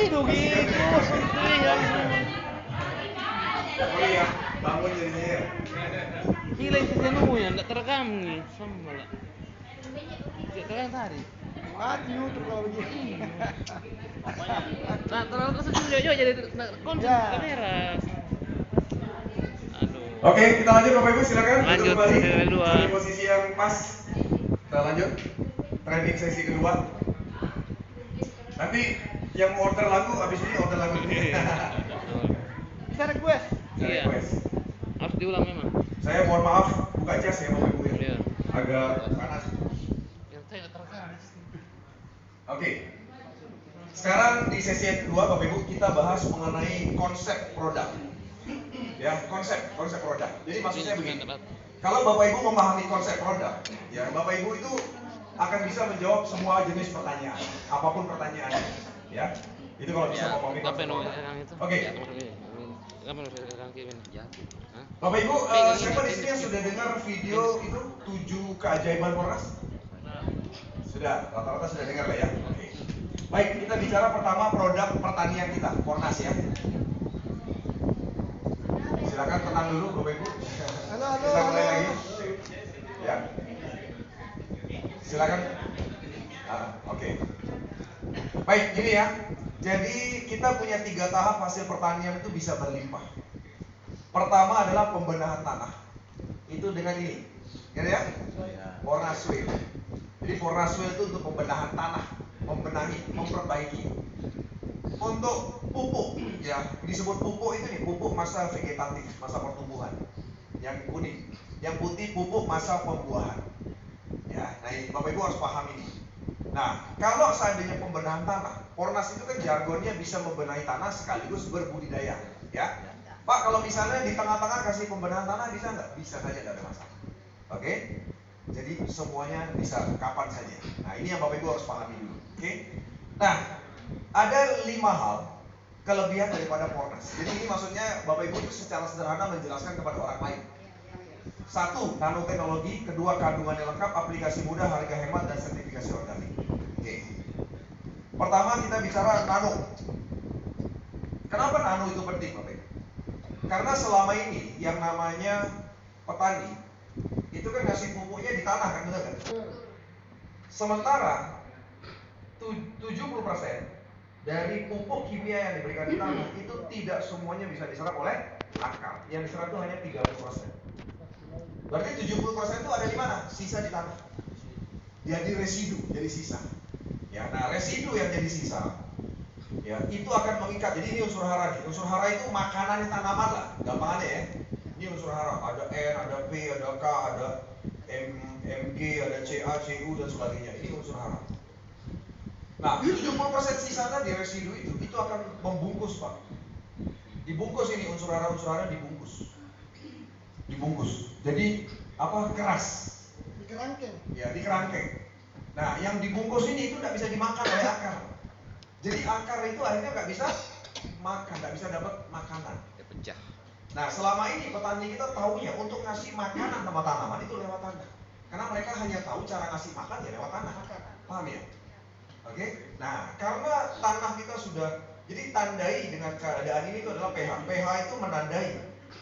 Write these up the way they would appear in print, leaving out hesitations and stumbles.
itu gitu, seperti yang Oh iya, bangun jadinya ya. gila itu senunya, nggak terekam nih, sama lah. Tidak terekam tadi. Mati YouTube kalau begini. Nah, terlalu kesentuh juga jadi konsep Ya. kamera. Aduh. Oke, kita lanjut Bapak Ibu, silakan duduk Lanjut, kembali. sesi kedua. Cari posisi yang pas. Kita lanjut. Training sesi kedua. Nanti yang order lagu, habis ini order lagu. Bisa request. Iya. Request. Harus diulang memang. Saya mohon maaf, buka jas ya Bapak Ibu ya. Iya. Agak panas. Yang saya nggak terekam. Oke. Sekarang di sesi yang kedua Bapak Ibu kita bahas mengenai konsep produk. Ya, konsep produk. Jadi maksudnya begini. Kalau Bapak Ibu memahami konsep produk, ya Bapak Ibu itu akan bisa menjawab semua jenis pertanyaan, apapun pertanyaannya, ya. Itu kalau bisa memahami konsep produk. Oke. Bapak Ibu, siapa di sini yang sudah dengar video itu 7 keajaiban Monas? Sudah, rata-rata sudah dengar lah ya. Oke. Baik, kita bicara pertama produk pertanian kita, Monas ya. Silakan tenang dulu Bapak Ibu. Halo. Kita mulai lagi. Ya. Silakan. Oke. Baik, ini ya. Jadi kita punya 3 tahap hasil pertanian itu bisa berlimpah. Pertama adalah pembenahan tanah. Itu dengan ini. Ya? Fornaswale. Jadi Fornaswale itu untuk pembenahan tanah, membenahi, memperbaiki. Untuk pupuk, ya disebut pupuk itu nih, pupuk masa vegetatif, masa pertumbuhan. Yang kuning, yang putih pupuk masa pembuahan. Ya, nah ini Bapak Ibu harus paham ini. Nah, kalau seandainya pembenahan tanah, Fornas itu kan jargonnya bisa membenahi tanah sekaligus berbudidaya, ya. Pak, kalau misalnya di tengah-tengah kasih pembenahan tanah bisa nggak? Bisa saja, nggak ada masalah. Oke? Jadi semuanya bisa kapan saja. Nah, ini yang Bapak Ibu harus pahami dulu. Oke? Nah, ada 5 hal kelebihan daripada Fornas. Jadi ini maksudnya Bapak Ibu itu secara sederhana menjelaskan kepada orang lain. 1, nanoteknologi. 2, kandungan yang lengkap, aplikasi mudah, harga hemat, dan sertifikasi organik. Oke. Pertama kita bicara nano. Kenapa nano itu penting Bapak Ibu? Karena selama ini yang namanya petani itu kan ngasih pupuknya di tanah kan, benar kan? Sementara 70% dari pupuk kimia yang diberikan di tanah itu tidak semuanya bisa diserap oleh akar. Yang diserap itu hanya 30%. Berarti 70% itu ada di mana? Sisa di tanah. Jadi residu, jadi sisa. Ya, nah residu yang jadi sisa, ya itu akan mengikat. Jadi ini unsur hara nih. Unsur hara itu makanan tanaman lah, gampangannya ya. Ini unsur hara. Ada N, ada P, ada K, ada Mg, ada Ca, Cu dan sebagainya. Ini unsur hara. Nah, 70% sisa tadi residu itu akan membungkus Pak. Dibungkus ini unsur hara dibungkus. Jadi apa? Keras. Dikerangkeng. Ya, dikerangkeng. Nah, yang dibungkus ini itu nggak bisa dimakan oleh akar. Jadi akar itu akhirnya nggak bisa makan, nggak bisa dapat makanan. Pecah. Nah, selama ini petani kita taunya untuk ngasih makanan sama tanaman itu lewat tanah. Karena mereka hanya tahu cara ngasih makan ya lewat tanah. Paham ya? Oke? Nah, karena tanah kita sudah, jadi tandai dengan keadaan ini itu adalah pH. pH itu menandai,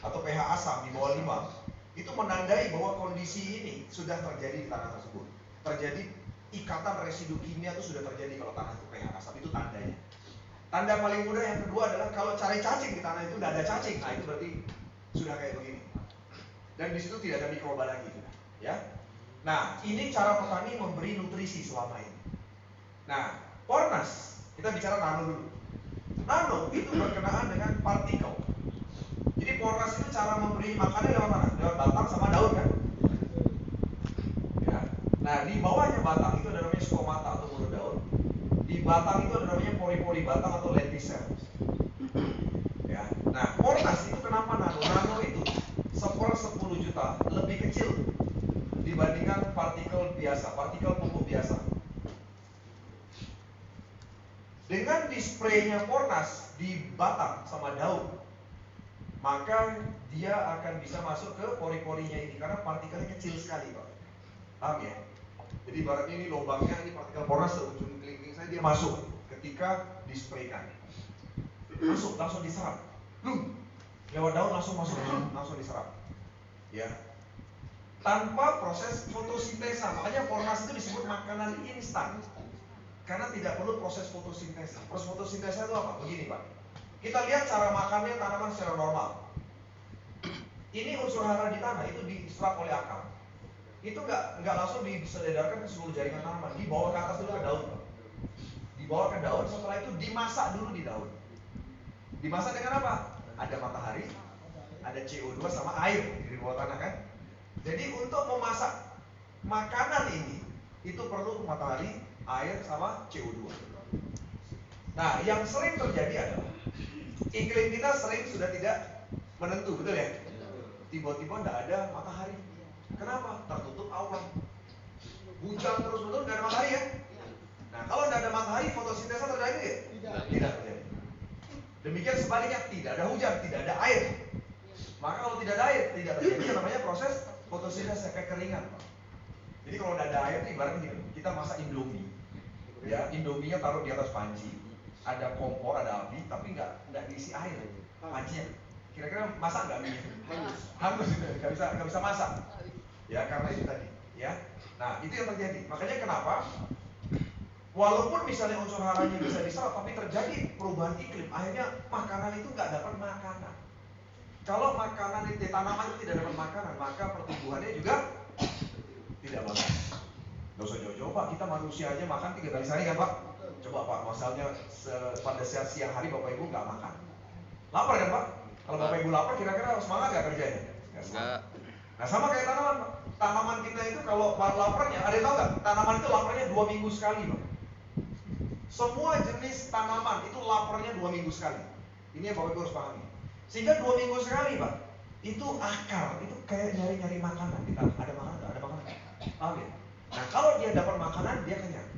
atau pH asam di bawah 5, itu menandai bahwa kondisi ini sudah terjadi di tanah tersebut. Terjadi ikatan residu kimia itu sudah terjadi kalau tanah itu pH asam, itu tandanya. Tanda paling mudah yang kedua adalah kalau cari cacing di tanah itu udah ada cacing, nah itu berarti sudah kayak begini. Dan di situ tidak ada mikroba lagi, ya. Nah, ini cara petani memberi nutrisi selama ini. Nah, Fornas, kita bicara nano dulu. Nano itu berkenaan dengan partikel. Jadi Fornas itu cara memberi makannya lewat mana? Lewat batang sama daun kan? Ya. Nah, di bawahnya batang itu ada namanya stomata atau mulut daun. Di batang itu ada namanya pori-pori batang atau lenticel. Ya. Nah, Fornas itu kenapa nano? Nano itu 1/10 juta lebih kecil dibandingkan partikel biasa, partikel pupuk biasa. Dengan dispraynya Fornas di batang sama daun, maka dia akan bisa masuk ke pori-porinya ini karena partikelnya kecil sekali Pak. Paham ya? Jadi ibaratnya ini lubangnya, ini partikel Fornas seujung kelingking saya dia masuk ke ketika dispraykan. Langsung diserap. Lewat daun langsung masuk, langsung diserap. Ya. Tanpa proses fotosintesa. Makanya Fornas itu disebut makanan instan. Karena tidak perlu proses fotosintesa. Proses fotosintesa itu apa? Begini, Pak. Kita lihat cara makannya tanaman secara normal. Ini unsur hara di tanah itu diserap oleh akar. Itu nggak langsung disedarkan ke seluruh jaringan tanaman. Dibawa ke atas dulu ke daun, Pak. Dibawa ke daun, setelah itu dimasak dulu di daun. Dimasak dengan apa? Ada matahari, ada CO2 sama air di bawah tanah kan. Jadi untuk memasak makanan ini itu perlu matahari, air sama CO2. Nah, yang sering terjadi adalah iklim kita sering sudah tidak menentu, betul ya? Tiba-tiba tidak ada matahari. Kenapa? Tertutup awan. Hujan terus-menerus, nggak ada matahari ya? Nah, kalau tidak ada matahari, fotosintesa terjadi ya? Tidak terjadi. Demikian sebaliknya, tidak ada hujan, tidak ada air. Maka kalau tidak ada air, tidak terjadi yang namanya proses fotosintesa, kekeringan. Jadi kalau tidak ada air, ibaratnya gini, kita masak Indomie. Ya, Indominya taruh di atas panci, ada kompor, ada api, tapi nggak diisi air pancinya. Kira-kira masak nggak minyak? Hangus, nggak bisa masak. Ya, karena itu tadi. Ya, nah itu yang terjadi. Makanya kenapa? Walaupun misalnya unsur haranya bisa diserap, tapi terjadi perubahan iklim, akhirnya makanan itu nggak dapat makanan. Kalau makanan itu tanaman itu tidak dapat makanan, maka pertumbuhannya juga tidak bagus. Gak usah jauh-jauh Pak, kita manusia aja makan 3 kali sehari kan Pak? Coba Pak, misalnya pada siang hari Bapak Ibu nggak makan, lapar kan Pak? Kalau Bapak Ibu lapar, kira-kira semangat nggak kerjanya? Nggak. Nah sama kayak tanaman Pak. Tanaman kita itu kalau laparnya, ada yang tahu nggak? Tanaman itu laparnya 2 minggu sekali Pak. Semua jenis tanaman itu laparnya 2 minggu sekali. Ini yang Bapak Ibu harus pahami. Sehingga 2 minggu sekali Pak, itu akar, itu kayak nyari-nyari makanan. Kita ada makanan, ada makanan. Paham ya? Nah kalau dia dapat makanan, dia kenyang.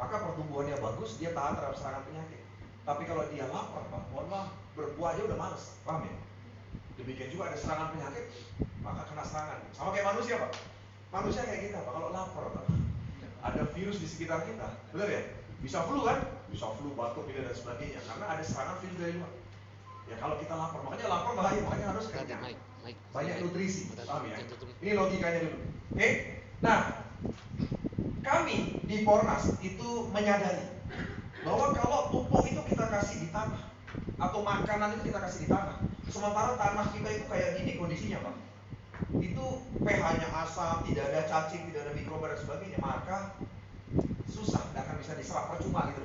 Maka pertumbuhannya bagus, dia tahan terhadap serangan penyakit. Tapi kalau dia lapar Pak, mohon maaf, berbuah aja udah males. Paham ya? Demikian juga ada serangan penyakit, maka kena serangan. Sama kayak manusia Pak. Manusia kayak kita Pak, kalau lapar Pak, ada virus di sekitar kita, benar ya? Bisa flu kan? Bisa flu, batuk, pilek dan sebagainya. Karena ada serangan virus dari luar. Ya kalau kita lapar, makanya lapar bahaya, makanya harus kenyang. Banyak nutrisi, paham ya? Ini logikanya dulu. Oke? Nah, kami di Fornas itu menyadari bahwa kalau pupuk itu kita kasih di tanah, atau makanan itu kita kasih di tanah, sementara tanah kita itu kayak gini kondisinya Pak, itu pH-nya asam, tidak ada cacing, tidak ada mikroba dan sebagainya, maka susah, tidak akan bisa diserap, percuma gitu.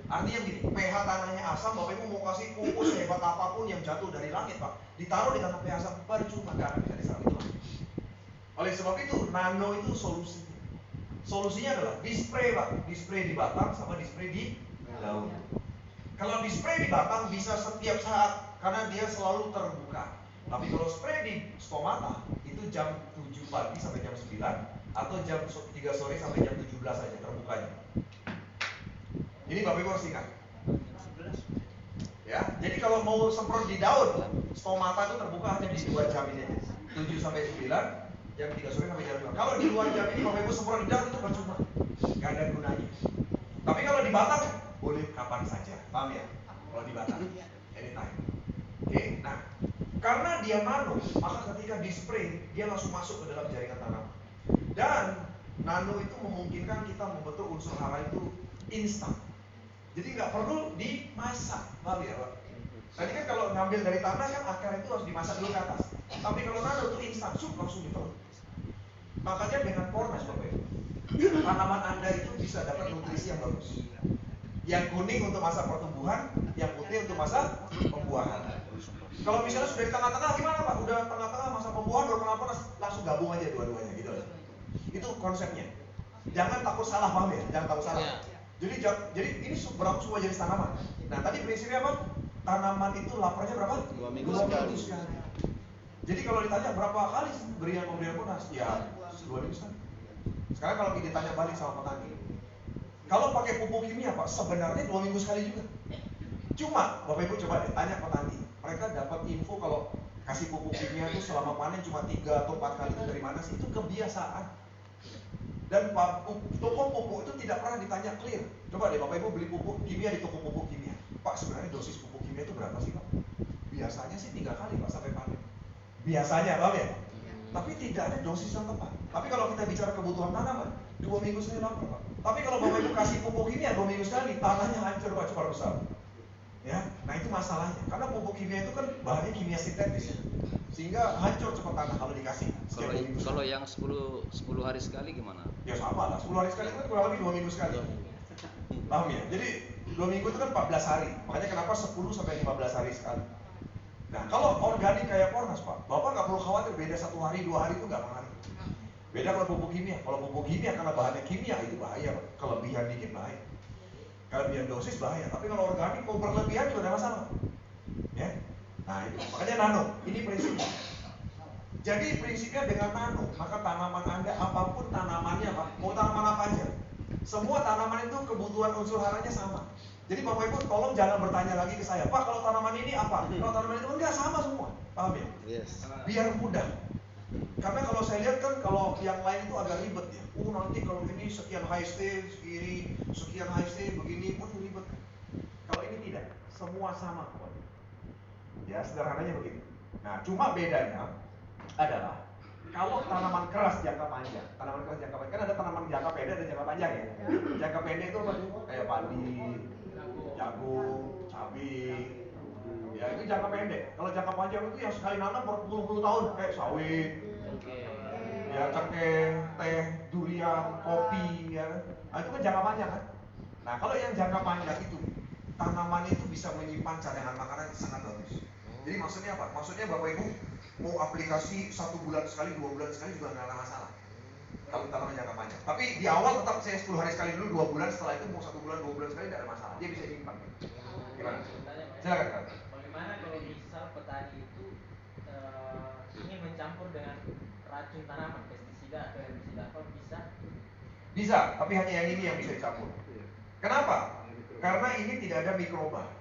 Artinya gini, pH tanahnya asam, Bapak Ibu mau kasih pupuk sehebat apapun yang jatuh dari langit Pak, ditaruh di tanah pH asam, percuma, tidak akan bisa diserap itu. Oleh sebab itu, nano itu solusinya. Solusinya adalah dispray Pak, dispray di batang sama dispray di daun. Kalau dispray di batang bisa setiap saat karena dia selalu terbuka. Tapi kalau spray di stomata itu jam 7 pagi sampai jam 9 atau jam 3 sore sampai jam 17 saja terbukanya. Ini Bapak Ibu harus ingat. Ya, jadi kalau mau semprot di daun, stomata itu terbuka hanya di 2 jam ini aja. 7 sampai 9, jam 3 sore sampai jam 2. Kalau di luar jam ini Bapak Ibu semprot di daun itu percuma. Gak ada gunanya. Tapi kalau di batang boleh kapan saja. Paham ya? Kalau di batang anytime. Oke, nah karena dia nano, maka ketika di spray dia langsung masuk ke dalam jaringan tanaman. Dan nano itu memungkinkan kita membentuk unsur hara itu instan. Jadi nggak perlu dimasak, paham ya Pak? Tadi kan kalau ngambil dari tanah kan akar itu harus dimasak dulu ke atas. Tapi kalau nano itu instan, langsung ditelan. Makanya dengan Fornas Bapak Ibu, tanaman Anda itu bisa dapat nutrisi yang bagus. Yang kuning untuk masa pertumbuhan, yang putih untuk masa pembuahan. Kalau misalnya sudah di tengah-tengah gimana Pak? Udah tengah-tengah masa pembuahan, udah kenapa langsung gabung aja dua-duanya gitu. Itu konsepnya. Jangan takut salah, paham ya? Jangan takut salah. Jadi ini berlaku semua jenis tanaman. Nah tadi prinsipnya apa? Tanaman itu laparnya berapa? 2 minggu sekali. Jadi kalau ditanya berapa kali pemberian Fornas? Ya 2 minggu sekali. Sekarang kalau ditanya balik sama petani, kalau pakai pupuk kimia Pak, sebenarnya 2 minggu sekali juga. Cuma Bapak Ibu coba deh tanya petani, mereka dapat info kalau kasih pupuk kimia itu selama panen cuma 3 atau 4 kali itu dari mana sih? Itu kebiasaan. Dan toko pupuk itu tidak pernah ditanya clear. Coba deh Bapak Ibu beli pupuk kimia di toko pupuk kimia. Pak, sebenarnya dosis pupuk kimia itu berapa sih Pak? Biasanya sih 3 kali Pak sampai panen. Biasanya, paham ya? Tapi tidak ada dosis yang tepat. Tapi kalau kita bicara kebutuhan tanaman, 2 minggu sekali lapar Pak. Tapi kalau Bapak Ibu kasih pupuk kimia 2 minggu sekali, tanahnya hancur Pak, cepat besar. Ya, nah itu masalahnya. Karena pupuk kimia itu kan bahannya kimia sintetis ya. Sehingga hancur cepat tanah kalau dikasih. Kalau yang 10 hari sekali gimana? Ya sama lah, 10 hari sekali itu kan kurang lebih 2 minggu sekali. Paham ya? Jadi 2 minggu itu kan 14 hari. Makanya kenapa 10 sampai 15 hari sekali. Nah, kalau organik kayak Pornas Pak, Bapak nggak perlu khawatir beda 1 hari, 2 hari itu nggak pengaruh. Beda kalau pupuk kimia. Kalau pupuk kimia karena bahannya kimia itu bahaya Pak. Kelebihan dikit bahaya. Kelebihan dosis bahaya. Tapi kalau organik mau berlebihan juga ada masalah. Ya. Nah itu makanya nano. Ini prinsipnya. Jadi prinsipnya dengan nano, maka tanaman Anda apapun tanamannya, mau tanaman apa aja, semua tanaman itu kebutuhan unsur haranya sama. Jadi Bapak Ibu tolong jangan bertanya lagi ke saya, Pak kalau tanaman ini apa? Kalau tanaman itu enggak, sama semua. Paham ya? Yes. Biar mudah. Karena kalau saya lihat kan kalau yang lain itu agak ribet ya. Nanti kalau ini sekian HST, segini, sekian HST, begini, ribet. Kalau ini tidak, semua sama pokoknya. Ya sederhananya begitu. Nah cuma bedanya adalah kalau tanaman keras jangka panjang, kan ada tanaman jangka pendek dan jangka panjang ya. Jangka pendek itu apa? Kayak padi, jagung, cabai. Ya itu jangka pendek. Kalau jangka panjang itu yang sekali nanam berpuluh-puluh tahun, kayak sawit, ya cengkeh, teh, durian, kopi, ya. Nah, itu kan jangka panjang kan. Nah kalau yang jangka panjang itu tanaman itu bisa menyimpan cadangan makanan sangat bagus. Jadi maksudnya apa? Maksudnya Bapak Ibu mau aplikasi 1 bulan sekali, 2 bulan sekali juga nggak ada masalah. Kalau tanaman jangka panjang. Tapi di awal tetap saya 10 hari sekali dulu, 2 bulan, setelah itu mau 1 bulan, 2 bulan sekali tidak ada masalah. Dia bisa nyimpan. Gimana? Silakan Kak. Bagaimana kalau misal petani itu ingin mencampur dengan racun tanaman, pestisida atau herbisida, apa bisa? Bisa, tapi hanya yang ini yang bisa dicampur. Kenapa? Karena ini tidak ada mikroba.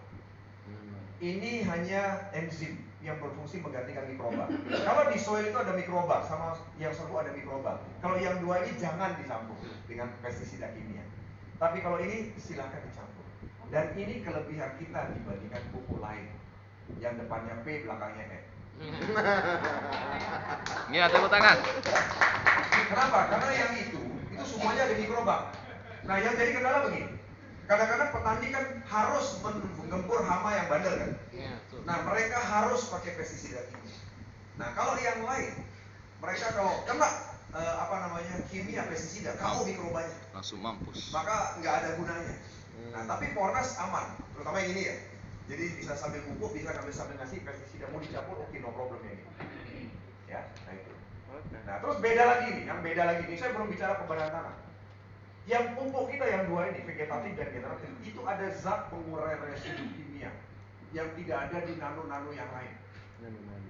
Ini hanya enzim yang berfungsi menggantikan mikroba. Kalau di soil itu ada mikroba, sama yang serbuk ada mikroba. Kalau yang dua ini jangan dicampur dengan pestisida kimia. Tapi kalau ini silakan dicampur. Dan ini kelebihan kita dibandingkan pupuk lain, yang depannya P, belakangnya E. Ya, tepuk tangan. Kenapa? Karena yang itu semuanya ada mikroba. Nah yang jadi kendala begini. Kadang-kadang petani kan harus menggempur hama yang bandel kan. Nah mereka harus pakai pestisida kimia. Nah kalau yang lain, mereka kalau kena kimia pestisida, KO mikrobanya, Langsung mampus. maka nggak ada gunanya. Nah tapi Pornas aman, terutama yang ini ya. Jadi bisa sambil pupuk, bisa sambil ngasih pestisida, mau dicampur, oke no problem ya gitu. Ya, nah itu. Nah terus beda lagi nih, yang beda lagi nih, saya belum bicara pemberdayaan tanah. Yang pupuk kita yang dua ini, vegetatif dan generatif, itu ada zat pengurai residu kimia yang tidak ada di nano-nano yang lain.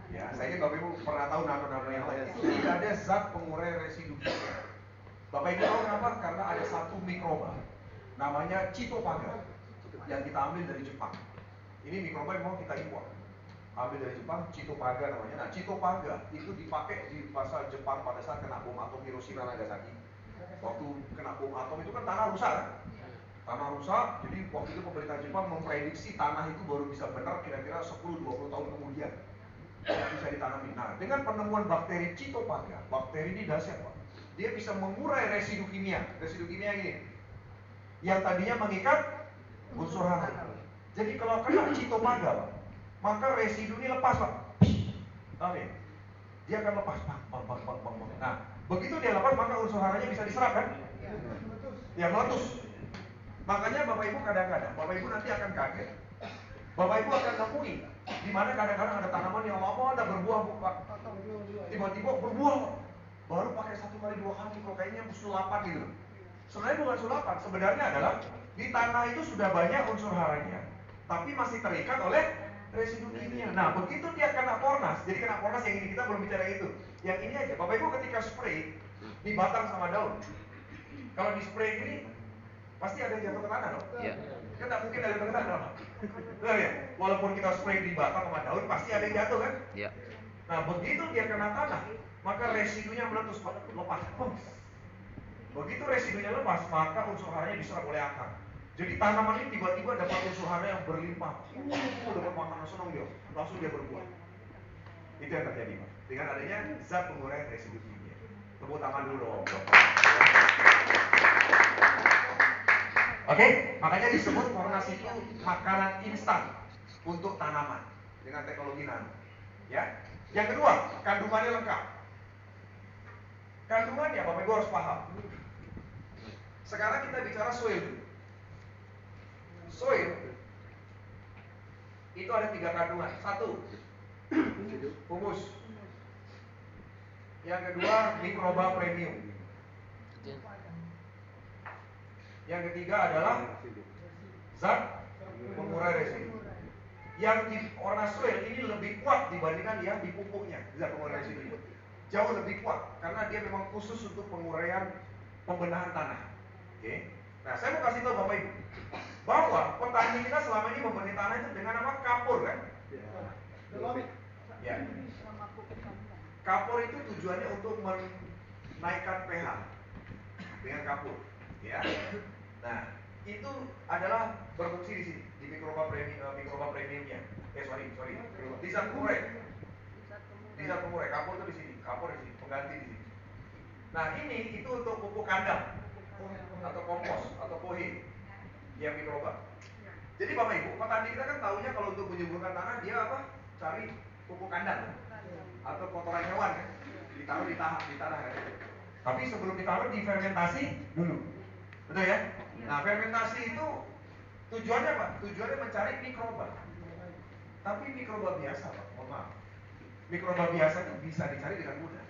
Ya, saya ingin Bapak Ibu pernah tahu nano-nano yang lain. Itu tidak ada zat pengurai residu kimia. Bapak Ibu tahu kenapa? Karena ada satu mikroba, namanya Cytophaga, yang kita ambil dari Jepang. Ini mikroba yang mau kita impor. Ambil dari Jepang, Cytophaga namanya. Nah, Cytophaga itu dipakai di bahasa Jepang pada saat kena bom atom Hiroshima Nagasaki. Waktu kena bom atom itu kan tanah rusak kan? Tanah rusak, jadi waktu itu pemerintah Jepang memprediksi tanah itu baru bisa benar kira-kira 10-20 tahun kemudian bisa ditanami. Nah, dengan penemuan bakteri Cytophaga, bakteri ini dahsyat Pak. Dia bisa mengurai residu kimia. Residu kimia ini yang tadinya mengikat unsur hara. Jadi kalau kena Cytophaga Pak, maka residu ini lepas Pak. Oke. Dia akan lepas bang. Nah, begitu dia lepas maka unsur haranya bisa diserap kan? Ya meletus. Makanya Bapak Ibu kadang-kadang, Bapak Ibu nanti akan kaget. Bapak Ibu akan nemui di mana kadang-kadang ada tanaman yang lama ada berbuah Pak. Tiba-tiba berbuah Pak. Baru pakai 1 kali 2 kali kok kayaknya sulapan gitu. Sebenarnya bukan sulapan, sebenarnya adalah di tanah itu sudah banyak unsur haranya, tapi masih terikat oleh residu kimia. Nah, begitu dia kena Pornas, jadi kena Pornas yang ini kita belum bicara itu. Yang ini aja, Bapak Ibu ketika spray di batang sama daun, kalau di spray ini pasti ada yang jatuh ke tanah dong? Iya. Kan tak mungkin ada yang jatuh ke tanah. Benar ya? Walaupun kita spray di batang sama daun, pasti ada yang jatuh kan? Iya. Nah, begitu dia kena tanah, maka residunya meletus, lepas. Begitu residunya lepas, maka unsur haranya diserap oleh akar. Jadi tanaman ini tiba-tiba dapat unsur hara yang berlimpah. Dapat makanan, senang dia, langsung dia berbuah. Itu yang terjadi, Pak. Dengan adanya zat pengurai residu kimia. Tepuk tangan dulu dong. Oke, makanya disebut Fornas itu makanan instan untuk tanaman dengan teknologi nano. Ya. Yang kedua, kandungannya lengkap. Kandungannya, Bapak Ibu harus paham. Sekarang kita bicara soil dulu. Soil itu ada 3 kandungan. 1, humus. Yang kedua, mikroba premium. Yang ketiga adalah zat pengurai residu. Yang di Fornas soil ini lebih kuat dibandingkan yang di pupuknya, zat pengurai residu. Jauh lebih kuat karena dia memang khusus untuk penguraian pembenahan tanah. Oke. Nah, saya mau kasih tahu Bapak Ibu bahwa petani kita selama ini membenih tanah itu dengan apa? Kapur kan? Ya. Kapur itu tujuannya untuk menaikkan pH dengan kapur, ya. Nah, itu adalah berfungsi di sini di mikroba premiumnya. Di zat pengurai. Di zat pengurai kapur itu di sini, kapur di sini, pengganti di sini. Nah, ini itu untuk pupuk kandang atau kompos atau pohi yang mikroba. Jadi Bapak Ibu, petani kita kan tahunya kalau untuk menyuburkan tanah dia apa? Cari pupuk kandang atau kotoran hewan kan? Ditaruh di tanah kan? Tapi sebelum ditaruh difermentasi dulu. Betul ya? Nah, fermentasi itu tujuannya apa? Tujuannya mencari mikroba. Tapi mikroba biasa, Pak, mohon maaf. Mikroba biasa itu bisa dicari dengan mudah.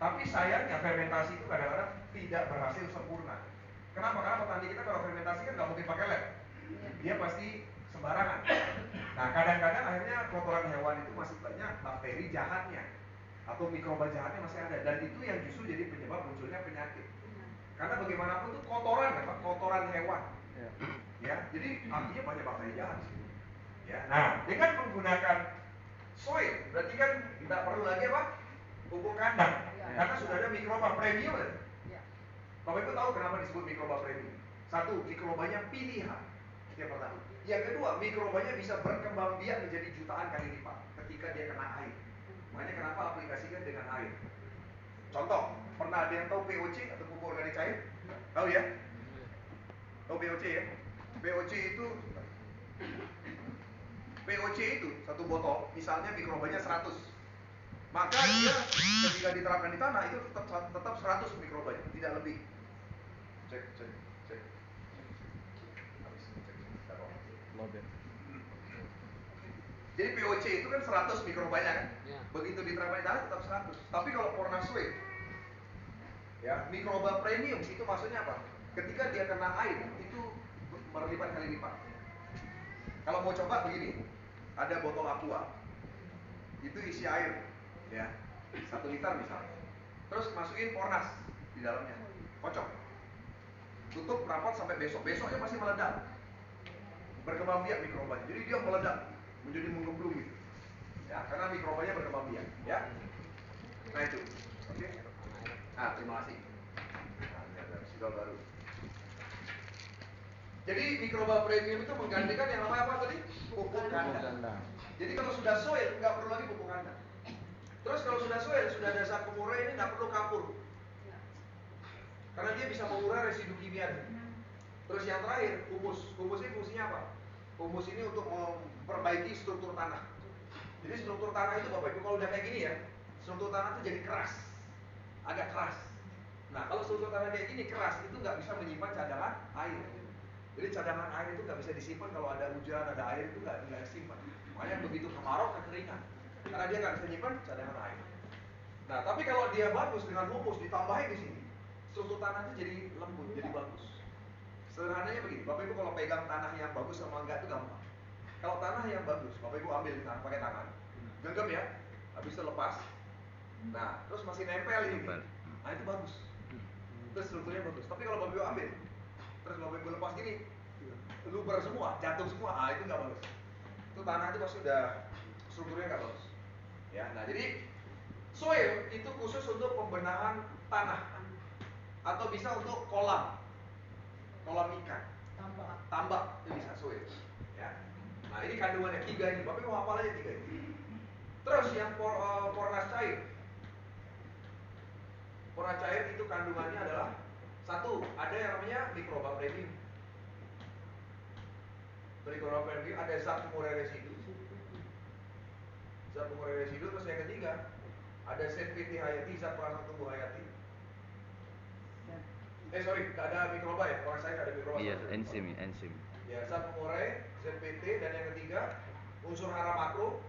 Tapi sayangnya fermentasi itu kadang-kadang tidak berhasil sempurna. Kenapa? Karena petani kita kalau fermentasi kan nggak mungkin pakai lab. Dia pasti sembarangan. Nah, kadang-kadang akhirnya kotoran hewan itu masih banyak bakteri jahatnya atau mikroba jahatnya masih ada, dan itu yang justru jadi penyebab munculnya penyakit. Karena bagaimanapun itu kotoran, ya, Pak, kotoran hewan. Ya, jadi artinya banyak bakteri jahat. Ya, nah, dengan menggunakan soil, berarti kan tidak perlu lagi apa? Pupuk kandang. Karena sudah ada mikroba premium. Bapak Ibu tahu kenapa disebut mikroba premium? 1, mikrobanya pilihan. Yang pertama. Yang kedua, mikrobanya bisa berkembang biak menjadi jutaan kali lipat ketika dia kena air. Makanya kenapa aplikasikan dengan air. Contoh, pernah ada yang tahu POC atau pupuk organik cair? Tahu ya? Tahu POC ya? POC itu satu botol, misalnya mikrobanya 100. Maka dia ketika diterapkan di tanah itu tetap 100 mikrobanya, tidak lebih. Cek. Jadi POC itu kan 100 mikrobanya kan? Begitu diterapkan di tanah tetap 100. Tapi kalau Fornas soil, ya, mikroba premium itu maksudnya apa? Ketika dia kena air itu berlipat kali lipat. Kalau mau coba begini, ada botol aqua, itu isi air, ya, 1 liter misalnya. Terus masukin Fornas di dalamnya, kocok, tutup rapat sampai besoknya masih meledak, berkembang biak mikrobanya. Jadi dia meledak, menjadi menggemblung gitu, ya, karena mikrobanya berkembang biak, ya. Nah itu, oke. Nah, terima kasih. Nah, ada sigal baru. Jadi mikroba premium itu menggantikan yang namanya apa tadi? Pupuk kandang. Jadi kalau sudah soil nggak perlu lagi pupuk kandang. Terus kalau sudah soil, sudah ada zat pengurai ini nggak perlu kapur. Karena dia bisa mengurai residu kimia. Terus yang terakhir, humus. Humus ini fungsinya apa? Humus ini untuk memperbaiki struktur tanah. Jadi struktur tanah itu Bapak Ibu kalau udah kayak gini ya, struktur tanah itu jadi keras, agak keras. Nah kalau struktur tanah kayak gini keras, itu nggak bisa menyimpan cadangan air. Jadi cadangan air itu nggak bisa disimpan kalau ada hujan, ada air itu nggak disimpan. Makanya begitu kemarau kekeringan, karena dia nggak bisa nyimpan cadangan air. Nah tapi kalau dia bagus dengan humus ditambahin di sini, struktur tanah itu jadi lembut, jadi bagus. Sederhananya begini, Bapak Ibu kalau pegang tanah yang bagus sama enggak itu gampang. Kalau tanah yang bagus, Bapak Ibu ambil di tanah pakai tangan, genggam ya, habis itu lepas. Nah terus masih nempel ini, nah itu bagus. Terus strukturnya bagus. Tapi kalau Bapak Ibu ambil, terus Bapak Ibu lepas gini, luber semua, jatuh semua, ah itu nggak bagus. Itu tanah itu pasti udah strukturnya nggak bagus. Ya, nah jadi soil itu khusus untuk pembenahan tanah. atau bisa untuk kolam ikan, tambak itu bisa soil. Ya. Nah ini kandungannya 3 ini, Bapak mau hafal aja 3 ini. Terus yang pornas cair. Pornas cair itu kandungannya adalah satu, ada yang namanya mikroba premium. Mikroba premium ada zat pengurai residu. Zat pengurai residu. Terus yang ketiga ada ZPT hayati, zat perangsang tubuh hayati. Sorry, gak ada mikroba ya, pornas cair ada mikroba. Iya, enzim. Ya, zat pengurai, ZPT, dan yang ketiga unsur hara makro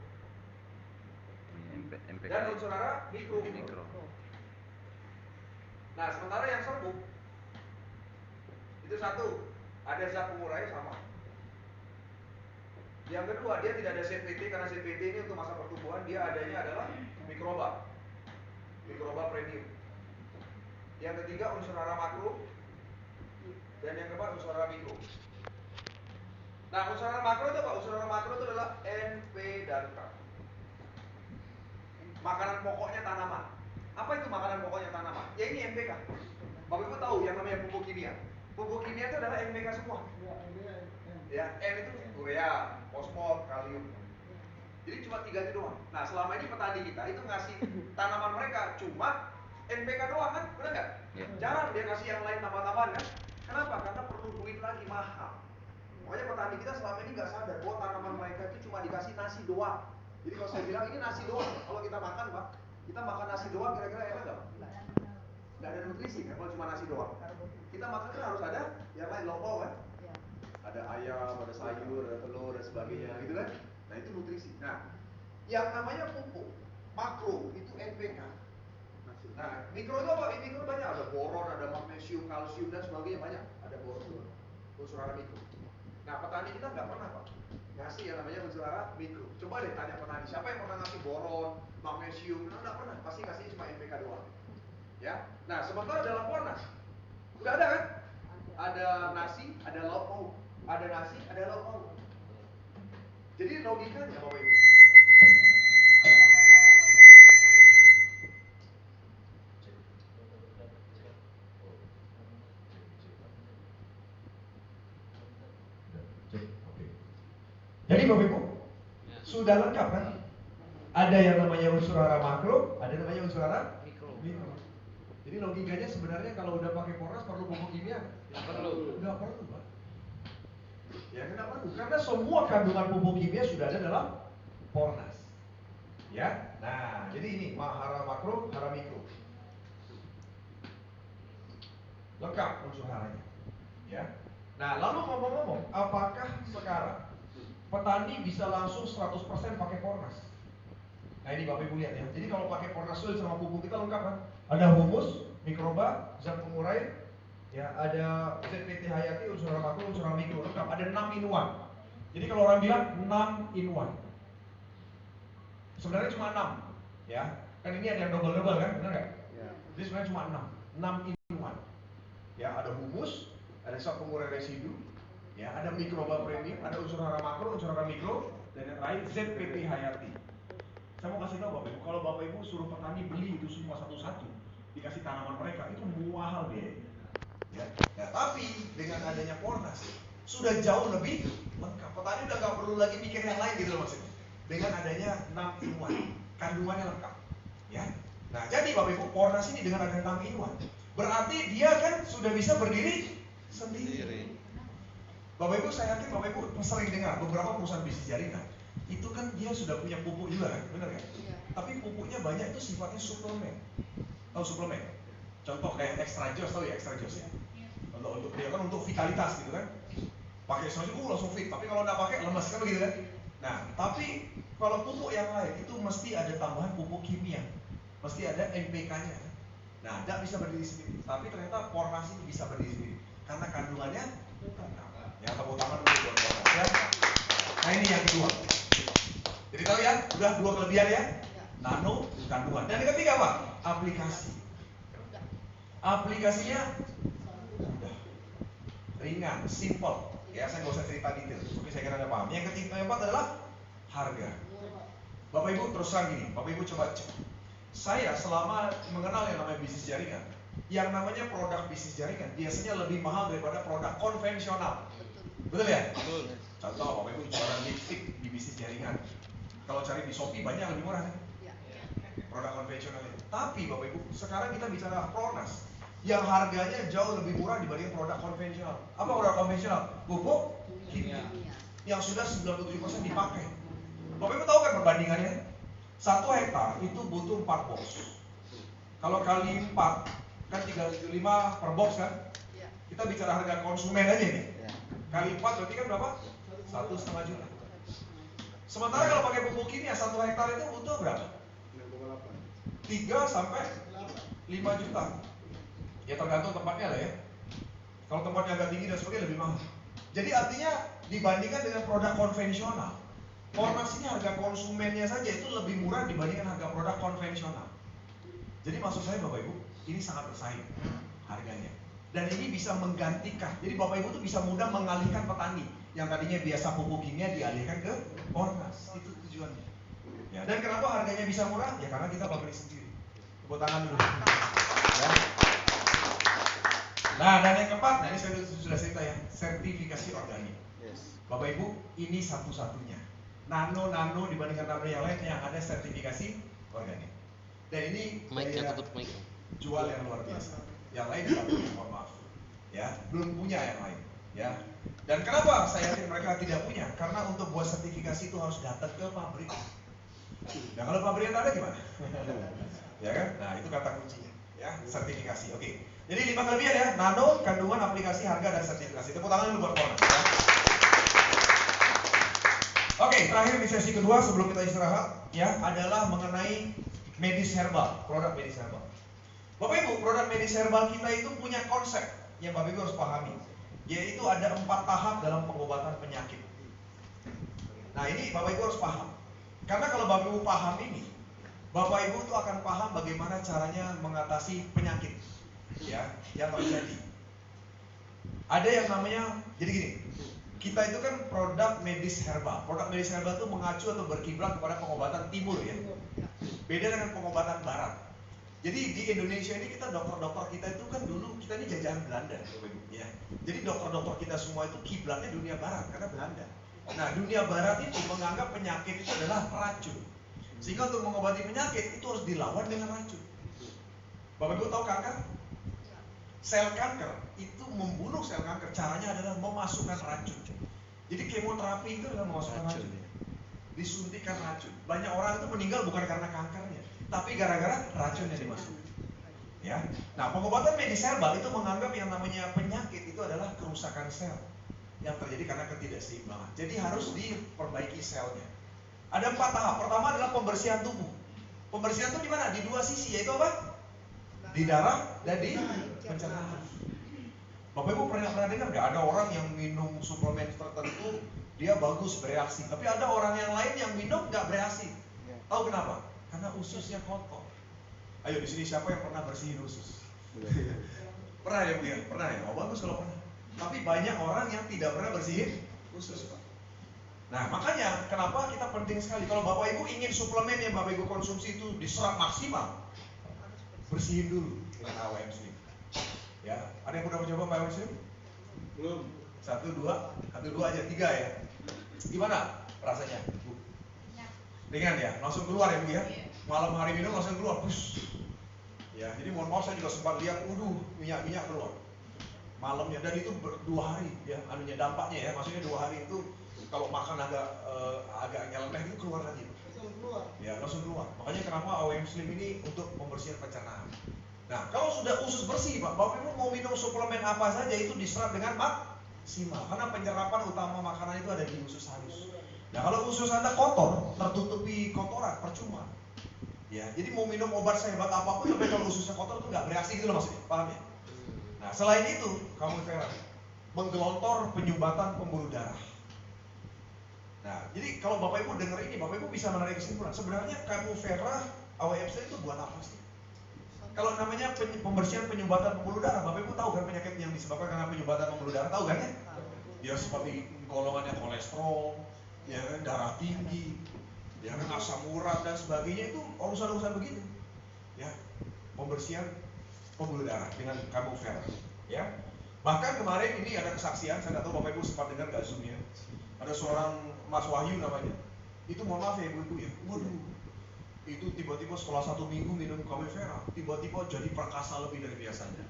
MPK. dan unsur hara mikro. Nah, sementara yang serbuk itu satu, ada zat pengurai sama. Yang kedua, dia tidak ada ZPT karena ZPT ini untuk masa pertumbuhan, dia adanya adalah mikroba premium. Yang ketiga unsur hara makro dan yang keempat unsur hara mikro. Nah, unsur hara makro itu apa? Unsur hara makro itu adalah N, P, dan K. Makanan pokoknya tanaman. Apa itu makanan pokoknya tanaman? Ya ini NPK. Bapak Ibu tahu yang namanya pupuk kimia. Pupuk kimia itu adalah NPK semua. Ya, N itu urea, fosfor, kalium. Jadi cuma 3 itu doang. Nah, selama ini petani kita itu ngasih tanaman mereka cuma NPK doang kan? Benar nggak? Ya. Jarang dia kasih yang lain tambah-tambahan kan? Kenapa? Karena perlu duit lagi mahal. Makanya petani kita selama ini nggak sadar bahwa tanaman mereka itu cuma dikasih nasi doang. Jadi kalau saya bilang ini nasi doang, kalau kita makan Pak, kita makan nasi doang kira-kira enak nggak Pak? Nggak ada nutrisi kan kalau cuma nasi doang. Kita makan kan harus ada yang lain, lauk pauk kan? Ada ayam, ada sayur, ada telur dan sebagainya gitu kan? Nah itu nutrisi. Nah yang namanya pupuk makro itu NPK. Nah mikro itu apa? Mikro banyak, ada boron, ada magnesium, kalsium dan sebagainya banyak. Ada boron, unsur hara mikro. Nah petani kita nggak pernah Pak ngasih yang namanya unsur hara mikro. Coba deh tanya petani, siapa yang pernah ngasih boron, magnesium? Nah, nggak pernah, pasti kasih cuma NPK doang. Ya, nah sementara dalam pornas udah ada kan? Ada nasi, ada lauk pauk. Ada nasi, ada lauk pauk. Jadi logikanya Bapak Ibu. Jadi Bapak Ibu, sudah lengkap kan? Ada yang namanya unsur hara makro, ada yang namanya unsur hara mikro. Jadi logikanya sebenarnya kalau udah pakai pornas perlu pupuk kimia? Nggak perlu. Nggak perlu, Pak. Ya kenapa perlu? Karena semua kandungan pupuk kimia sudah ada dalam pornas. Ya, nah jadi ini hara makro, hara mikro. Lengkap unsur haranya. Ya. Nah lalu ngomong-ngomong, apakah sekarang petani bisa langsung 100% pakai pornas? Nah ini Bapak Ibu lihat ya. Jadi kalau pakai pornas soil sama pupuk kita lengkap kan? Ada humus, mikroba, zat pengurai, ya ada ZPT hayati, unsur hara makro, unsur hara mikro, lengkap. Ada 6 in 1. Jadi kalau orang bilang 6 in 1. Sebenarnya cuma 6, ya. Kan ini ada yang double-double kan, benar nggak? Ya. Jadi sebenarnya cuma 6 in 1. Ya, ada humus, ada zat pengurai residu, ya, ada mikroba premium, ada unsur hara makro, unsur hara mikro, dan yang lain ZPT hayati. Saya mau kasih tahu Bapak Ibu, kalau Bapak Ibu suruh petani beli itu semua satu-satu, dikasih tanaman mereka itu mahal biayanya. Ya. Nah, tapi dengan adanya pornas sudah jauh lebih lengkap. Petani udah nggak perlu lagi mikir yang lain gitu loh maksudnya. Dengan adanya 6 in 1, kandungannya lengkap. Ya. Nah, jadi Bapak Ibu, pornas ini dengan adanya 6 in 1, berarti dia kan sudah bisa berdiri sendiri. Bapak Ibu, saya yakin Bapak Ibu sering dengar beberapa perusahaan bisnis jaringan itu kan dia sudah punya pupuk juga kan, benar kan? Iya. Tapi pupuknya banyak itu sifatnya suplemen. Tahu suplemen? Contoh kayak extra joss, tahu ya extra joss ya? Untuk dia kan untuk vitalitas gitu kan? Pakai extra joss, langsung fit. Tapi kalau nggak pakai lemes kan begitu kan? Nah, tapi kalau pupuk yang lain itu mesti ada tambahan pupuk kimia, mesti ada NPK-nya. Nah, tidak bisa berdiri sendiri. Tapi ternyata pornas ini bisa berdiri sendiri karena kandungannya lengkap. Ya, tepuk tangan dulu buat pornas ya. Nah ini yang kedua. Jadi tahu ya, udah 2 kelebihan ya. Nano, kandungan. Dan yang ketiga apa? Aplikasi. Aplikasinya udah ringan, simple. Ya, saya nggak usah cerita detail, tapi saya kira Anda paham. Yang ketiga, yang keempat adalah harga. Bapak Ibu terus terang gini, Bapak Ibu coba cek. Saya selama mengenal yang namanya bisnis jaringan, yang namanya produk bisnis jaringan biasanya lebih mahal daripada produk konvensional. Betul ya? Betul. Contoh, Bapak Ibu jualan lipstick di bisnis jaringan. Kalau cari di Shopee banyak lebih murah kan? Produk konvensional itu. Tapi Bapak Ibu, sekarang kita bicara Pronas yang harganya jauh lebih murah dibanding produk konvensional. Apa produk konvensional? Pupuk kimia yang sudah 97% dipakai. Bapak Ibu tahu kan perbandingannya? 1 hektar itu butuh 4 box. Kalau kali 4 kan 375 per box kan? Kita bicara harga konsumen aja nih. Kali 4 berarti kan berapa? 1,5 juta. Sementara kalau pakai pupuk kimia 1 hektar itu butuh berapa? 3 sampai 5 juta. Ya tergantung tempatnya lah ya. Kalau tempatnya agak tinggi dan sebagainya lebih mahal. Jadi artinya dibandingkan dengan produk konvensional, Pronas ini harga konsumennya saja itu lebih murah dibandingkan harga produk konvensional. Jadi maksud saya Bapak Ibu, ini sangat bersaing harganya. Dan ini bisa menggantikan. Jadi Bapak Ibu tuh bisa mudah mengalihkan petani yang tadinya biasa pupuk kimia dialihkan ke Pronas. Itu tujuannya. Ya, dan kenapa harganya bisa murah? Ya karena kita pabrik sendiri. Tepuk tangan dulu. Ya. Nah, dan yang keempat, nah ini saya sudah cerita ya, sertifikasi organik. Bapak Ibu, ini satu-satunya. Nano dibandingkan nano yang lain yang ada sertifikasi organik. Dan ini daya jual yang luar biasa. Yang lain tidak punya, mohon maaf. Ya, belum punya yang lain. Ya. Dan kenapa saya yakin mereka tidak punya? Karena untuk buat sertifikasi itu harus datang ke pabrik. Nah, kalau pabriknya tak ada gimana? Ya kan? Nah, itu kata kuncinya. Ya, sertifikasi. Oke. Jadi 5 kelebihan ya, nano, kandungan, aplikasi, harga, dan sertifikasi. Tepuk tangan dulu buat Pronas. Ya. Oke, terakhir di sesi kedua sebelum kita istirahat, ya, adalah mengenai medis herbal, produk medis herbal. Bapak Ibu, produk medis herbal kita itu punya konsep yang Bapak Ibu harus pahami, yaitu ada 4 tahap dalam pengobatan penyakit. Nah, ini Bapak Ibu harus paham. Karena kalau Bapak Ibu paham ini, Bapak Ibu tuh akan paham bagaimana caranya mengatasi penyakit, ya, yang terjadi. Ada yang namanya, jadi gini, kita itu kan produk medis herbal. Produk medis herbal itu mengacu atau berkiblat kepada pengobatan timur ya. Beda dengan pengobatan barat. Jadi di Indonesia ini kita dokter-dokter kita itu kan dulu kita ini jajahan Belanda, ya. Jadi dokter-dokter kita semua itu kiblatnya dunia barat karena Belanda. Nah, dunia barat itu menganggap penyakit itu adalah racun. Sehingga untuk mengobati penyakit itu harus dilawan dengan racun. Bapak Ibu tahu kanker? Sel kanker itu membunuh sel kanker. Caranya adalah memasukkan racun. Jadi kemoterapi itu adalah memasukkan racun. Disuntikan racun. Banyak orang itu meninggal bukan karena kankernya, tapi gara-gara racun yang dimasukkan. Ya. Nah, pengobatan medis herbal itu menganggap yang namanya penyakit itu adalah kerusakan sel yang terjadi karena ketidakseimbangan. Jadi harus diperbaiki selnya. Ada 4 tahap. Pertama adalah pembersihan tubuh. Pembersihan itu di mana? Di 2 sisi, yaitu apa? Di darah dan di pencernaan. Bapak Ibu pernah dengar nggak ada orang yang minum suplemen tertentu dia bagus bereaksi, tapi ada orang yang lain yang minum nggak bereaksi. Tahu kenapa? Karena ususnya kotor. Ayo di sini siapa yang pernah bersihin usus? Pernah ya Bu ya? Pernah ya? Oh bagus kalau pernah. Tapi banyak orang yang tidak pernah bersihin usus Pak. Nah makanya kenapa kita penting sekali kalau Bapak Ibu ingin suplemen yang Bapak Ibu konsumsi itu diserap maksimal, bersihin dulu dengan AWM Slim. Ya, ada yang udah mencoba AWM Slim? Belum. 1, 2 aja, 3 ya. Gimana rasanya Bu? Ringan ya, langsung keluar ya Bu ya. Malam hari minum langsung keluar, push. Ya, jadi mohon maaf saya juga sempat lihat, minyak keluar malamnya dan itu 2 hari ya, anunya dampaknya ya, maksudnya 2 hari itu kalau makan agak nyeleneh itu keluar lagi. Ya, langsung keluar. Makanya kenapa AWM Slim ini untuk pembersihan pencernaan. Nah, kalau sudah usus bersih Pak, Bapak Ibu mau minum suplemen apa saja itu diserap dengan maksimal karena penyerapan utama makanan itu ada di usus halus. Nah, kalau usus Anda kotor, tertutupi kotoran, percuma. Ya, jadi mau minum obat sehebat apapun tapi kalau ususnya kotor itu nggak bereaksi gitu loh maksudnya, paham ya? Nah, selain itu, kamu Vera menggelontor penyumbatan pembuluh darah. Nah, jadi kalau Bapak Ibu dengar ini, Bapak Ibu bisa menarik kesimpulan. Sebenarnya kamu Vera AWM Slim itu buat apa sih? Kalau namanya pembersihan penyumbatan pembuluh darah, Bapak Ibu tahu kan penyakit yang disebabkan karena penyumbatan pembuluh darah, tahu kan ya? Ya seperti golongannya kolesterol, ya kan, darah tinggi, ya kan, asam urat dan sebagainya itu urusan-urusan begitu. Ya, pembersihan pembuluh darah dengan Camu Vera, ya. Bahkan kemarin ini ada kesaksian, saya nggak tahu Bapak Ibu sempat dengar nggak Zoom-nya. Ada seorang Mas Wahyu namanya. Itu mohon maaf ya Ibu-ibu ya. Waduh, itu tiba-tiba setelah 1 minggu minum Camu Vera, tiba-tiba jadi perkasa lebih dari biasanya.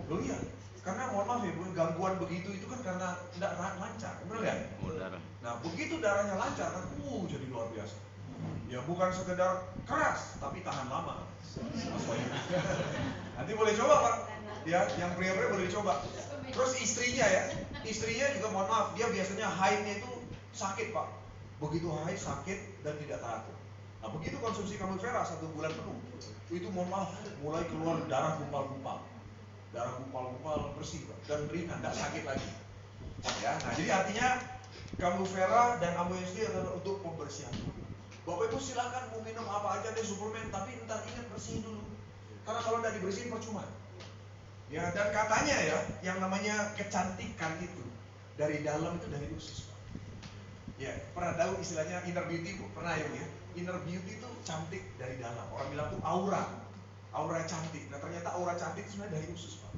Loh iya, karena mohon maaf ya Bu, gangguan begitu itu kan karena tidak lancar, benar nggak? Darah. Nah begitu darahnya lancar kan, jadi luar biasa. Ya bukan sekedar keras, tapi tahan lama. Mas Wahyu. Nanti boleh coba Pak. Ya, yang pria-pria boleh dicoba. Terus istrinya ya, istrinya juga mohon maaf, dia biasanya haidnya itu sakit Pak. Begitu haid sakit dan tidak teratur. Nah begitu konsumsi Camu Vera 1 bulan penuh, itu mohon maaf mulai keluar darah gumpal-gumpal. Darah gumpal-gumpal bersih Pak, dan ringan, tidak sakit lagi. Ya, nah jadi artinya Camu Vera dan AMOSD adalah untuk pembersihan tubuh. Bapak Ibu silakan mau minum apa aja deh suplemen, tapi ntar ingat bersihin dulu. Karena kalau tidak dibersihin percuma. Ya, dan katanya ya, yang namanya kecantikan itu dari dalam itu dari usus Pak. Ya, pernah tahu istilahnya inner beauty Bu? Pernah ya Bu ya? Inner beauty itu cantik dari dalam. Orang bilang tuh aura. Aura cantik. Nah ternyata aura cantik itu sebenarnya dari usus Pak.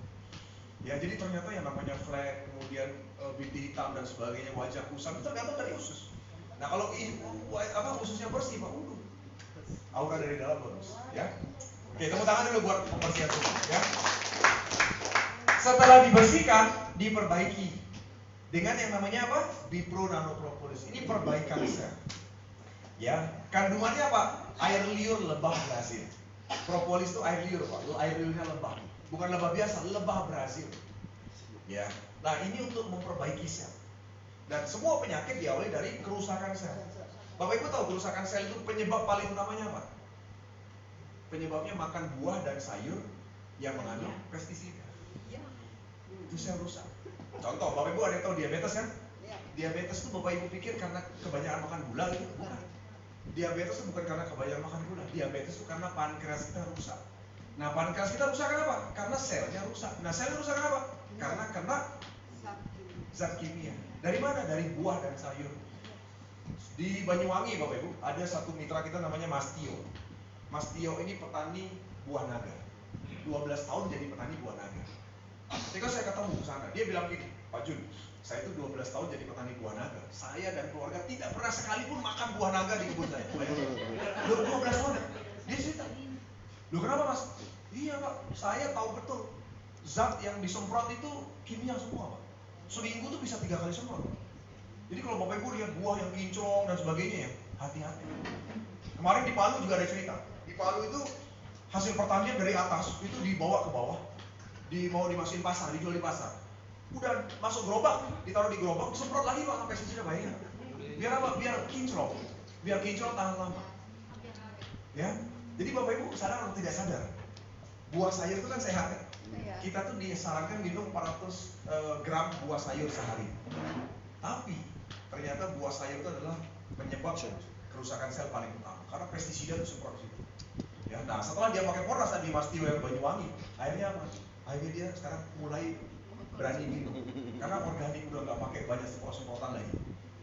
Ya jadi ternyata yang namanya flek, kemudian bintik hitam dan sebagainya, wajah kusam itu tergantung dari usus. Nah kalau ususnya bersih Pak, aura dari dalam bagus. Ya. Oke, tepuk tangan dulu buat pembersihan tubuh. Ya. Setelah dibersihkan, diperbaiki dengan yang namanya apa? Bipro nanopropolis. Ini perbaikan sel. Ya, kandungannya apa? Air liur lebah Brazil. Propolis itu air liur Pak. Air liurnya lebah. Bukan lebah biasa, lebah Brazil. Ya. Nah, ini untuk memperbaiki sel. Dan semua penyakit diawali dari kerusakan sel. Bapak Ibu tahu kerusakan sel itu penyebab paling utamanya apa? Penyebabnya makan buah dan sayur yang mengandung pestisida. Itu sel rusak. Contoh, Bapak Ibu ada yang tahu diabetes kan? Diabetes itu Bapak Ibu pikir karena kebanyakan makan gula gitu? Bukan. Diabetes itu bukan karena kebanyakan makan gula. Diabetes itu karena pankreas kita rusak. Nah, pankreas kita rusak kenapa? Karena selnya rusak. Nah, sel rusak kenapa? Karena kena zat kimia. Dari mana? Dari buah dan sayur. Di Banyuwangi Bapak Ibu, ada satu mitra kita namanya Mas Tio. Mas Tio ini petani buah naga. 12 tahun jadi petani buah naga. Ketika saya ketemu ke sana, dia bilang gini, Pak Jun, saya itu 12 tahun jadi petani buah naga. Saya dan keluarga tidak pernah sekalipun makan buah naga di kebun saya. 12 tahun. Dia cerita. Loh kenapa Mas? Iya Pak, saya tahu betul zat yang disemprot itu kimia semua Pak. Seminggu tuh bisa 3 kali semprot. Jadi kalau Bapak Ibu lihat buah yang kinclong dan sebagainya ya, hati-hati. Kemarin di Palu juga ada cerita. Di Palu itu hasil pertanian dari atas itu dibawa ke bawah, mau dimasukin pasar, dijual di pasar. Udah masuk gerobak, ditaruh di gerobak, semprot lagi Pak sampai sisinya banyak. Biar apa? Biar kinclong. Biar kinclong tahan lama. Ya. Jadi Bapak Ibu sadar atau tidak sadar? Buah sayur itu kan sehat ya? Kita tuh disarankan minum 400 gram buah sayur sehari. Tapi ternyata buah sayur itu adalah penyebab kerusakan sel paling utama karena pestisida itu semprot situ. Ya, nah setelah dia pakai Pornas tadi Mas Tio yang Banyuwangi, akhirnya apa? Akhirnya dia sekarang mulai berani minum karena organik udah nggak pakai banyak semprotan lagi.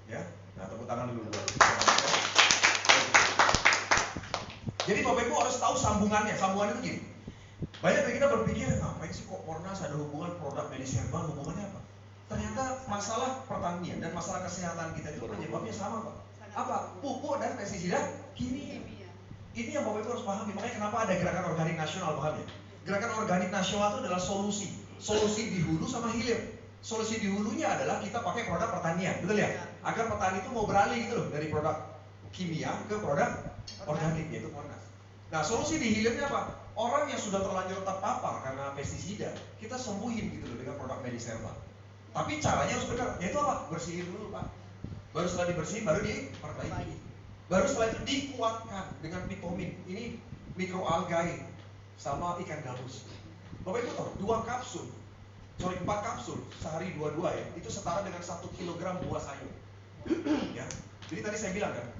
Ya, nah tepuk tangan dulu. Jadi Bapak Ibu harus tahu sambungannya. Sambungan itu gini. Banyak dari kita berpikir, ngapain sih kok Pornas ada hubungan produk medis herbal, hubungannya apa? Ternyata masalah pertanian dan masalah kesehatan kita itu penyebabnya sama Pak. Apa? Pupuk dan pestisida kimia. Ini yang Bapak Ibu harus pahami. Makanya kenapa ada gerakan organik nasional, paham ya? Gerakan organik nasional itu adalah solusi. Solusi di hulu sama hilir. Solusi di hulunya adalah kita pakai produk pertanian, betul ya? Agar petani itu mau beralih gitu loh dari produk kimia ke produk organik, yaitu Pornas. Nah, solusi di hilirnya apa? Orang yang sudah terlanjur terpapar karena pestisida, kita sembuhin gitu loh dengan produk medis herbal. Tapi caranya harus benar, yaitu apa? Bersihin dulu Pak. Baru setelah dibersihin, baru diperbaiki. Baru setelah itu dikuatkan dengan vitamin. Ini mikroalgae sama ikan gabus. Bapak Ibu tahu, 4 kapsul sehari 2 ya, itu setara dengan 1 kilogram buah sayur. Ya, jadi tadi saya bilang kan,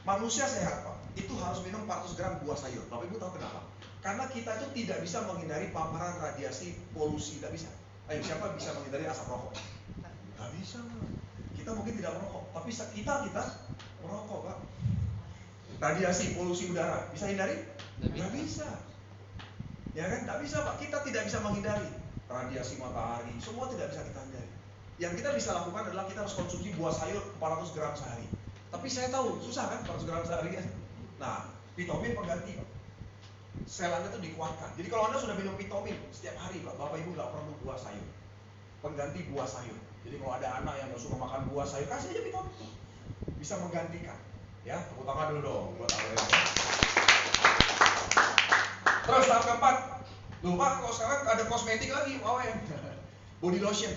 manusia sehat Pak, itu harus minum 400 gram buah sayur. Bapak Ibu tahu kenapa? Karena kita itu tidak bisa menghindari paparan radiasi polusi, tidak bisa. Ayo, siapa bisa menghindari asap rokok? Nggak bisa, kita mungkin tidak merokok, tapi kita merokok Pak. Radiasi polusi udara bisa hindari? Nggak bisa. Ya kan? Nggak bisa Pak, kita tidak bisa menghindari radiasi matahari, semua tidak bisa kita hindari. Yang kita bisa lakukan adalah kita harus konsumsi buah sayur 400 gram sehari. Tapi saya tahu, susah kan 400 gram sehari kan? Nah, vitamin pengganti Pak. Sel Anda itu dikuatkan. Jadi kalau Anda sudah minum vitamin setiap hari Pak, Bapak Ibu nggak perlu buah sayur. Pengganti buah sayur. Jadi kalau ada anak yang nggak suka makan buah sayur, kasih aja vitamin. Bisa menggantikan. Ya, tepuk tangan dulu dong buat Awen. Terus tahap keempat, loh Pak, kalau sekarang ada kosmetik lagi, Awen. Body lotion.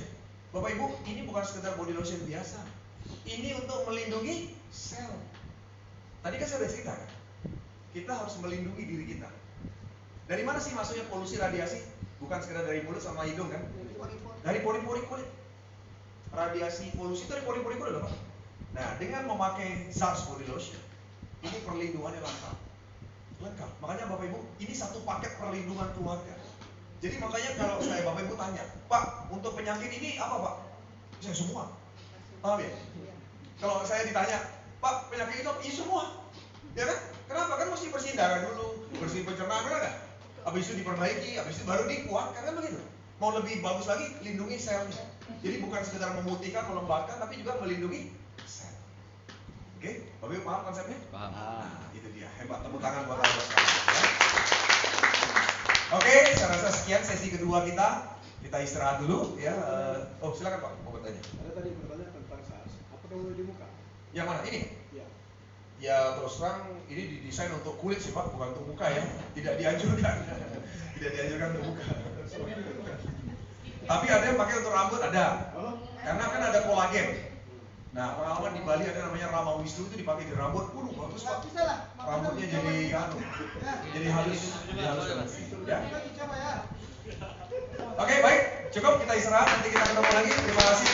Bapak Ibu, ini bukan sekedar body lotion biasa. Ini untuk melindungi sel. Tadi kan saya udah cerita kan, kita harus melindungi diri kita. Dari mana sih maksudnya polusi radiasi? Bukan sekedar dari mulut sama hidung kan? Dari pori-pori kulit. Radiasi polusi itu dari pori-pori kulit loh Pak. Nah, dengan memakai Zars body lotion, ini perlindungannya lengkap. Lengkap. Makanya Bapak Ibu, ini satu paket perlindungan keluarga. Jadi makanya kalau saya Bapak Ibu tanya, Pak, untuk penyakit ini apa Pak? Saya semua. Paham ya? Kalau saya ditanya, Pak, penyakit itu apa? Iya semua. Ya kan? Kenapa? Kan mesti bersihin darah dulu, bersihin pencernaan, benar nggak? Habis itu diperbaiki, habis itu baru dikuatkan, kan begitu. Mau lebih bagus lagi, lindungi selnya. Jadi bukan sekedar memutihkan, melembabkan, tapi juga melindungi sel. Oke? Bapak Ibu paham konsepnya? Paham. Nah, itu dia. Hebat. Tepuk tangan buat Anda sekalian. Ya. Oke, saya rasa sekian sesi kedua kita. Kita istirahat dulu ya. Oh, silakan Pak, mau bertanya. Ada tadi bertanya tentang SARS. Apakah boleh dibuka? Yang mana? Ini? Ya. Ya terus terang ini didesain untuk kulit sih Pak, bukan untuk muka ya. Tidak dianjurkan. Tidak dianjurkan untuk muka. Tapi ada yang pakai untuk rambut, ada. Karena kan ada kolagen. Nah, pengalaman di Bali ada namanya Rama Wisnu itu dipakai di rambut. Bagus Pak. Bisa lah. Rambutnya jadi jadi halus. Jadi halus dan bersih. Ya. Coba ya. Oke, baik. Cukup kita istirahat, nanti kita ketemu lagi. Terima kasih.